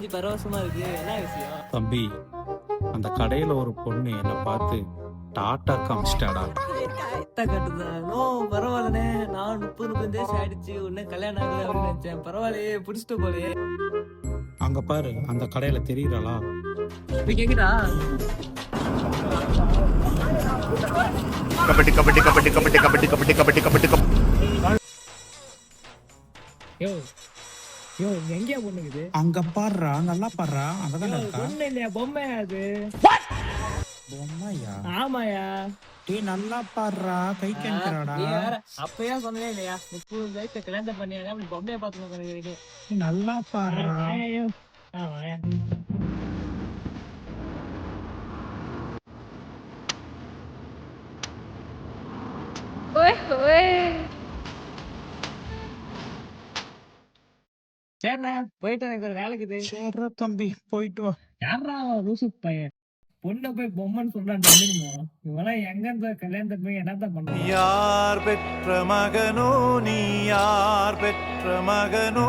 தெரிஞ்சு பரவசமா இருக்கு. என்ன விஷயம்? தம்பி, அந்த கடையில ஒரு பொண்ணு என்னை பார்த்து டாட்டா காமிச்சிட்டாடா. கட்டுதா? நோ, பரவாயில்லண்ணே. நான் 30 வயசு ஆயிடுச்சு, உடனே கல்யாணம் ஆகுது அப்படின்னு நினைச்சேன். பரவாயில்லையே, பிடிச்சிட்டு போலையே. அங்க பாரு, அந்த கடையில தெரியுறாளா? போய் கேக்குதா? கபடி கபடி கபடி கபடி கபடி கபடி கபடி கபடி கபடி. யோ யோ, இங்க எங்கேயா பொண்ணுக்குது? அங்க பாடுறா, நல்லா பாடுறா, அங்கதானே இருக்கா. பொண்ணு இல்லையா, பொம்மை அது. பொம்மையா? ஆமாயா. டேய் நல்லா பாடுறா, கை கேட்கிறாடா. நீ வேற அப்பயே சொன்னதே இல்லையா, 30 வயசு கல்யாணம் பண்ணியா, அப்படி பொம்மையை பார்த்து பண்ணிருக்கீங்க. நல்லா பாடுறா. சரிண்ணா, போயிட்டு எனக்கு ஒரு வேலைக்குது. சரி தம்பி, போயிட்டு வா. யாரா ரூசு பையன், பொண்ணை போய் பொம்மைன்னு சொல்றான். தெரியுமா இவெல்லாம் எங்க இருந்த கல்யாணத்தை போய் என்னதான் பண்ற? யார் பெற்ற மகனோ நீ, யார் பெற்ற மகனோ.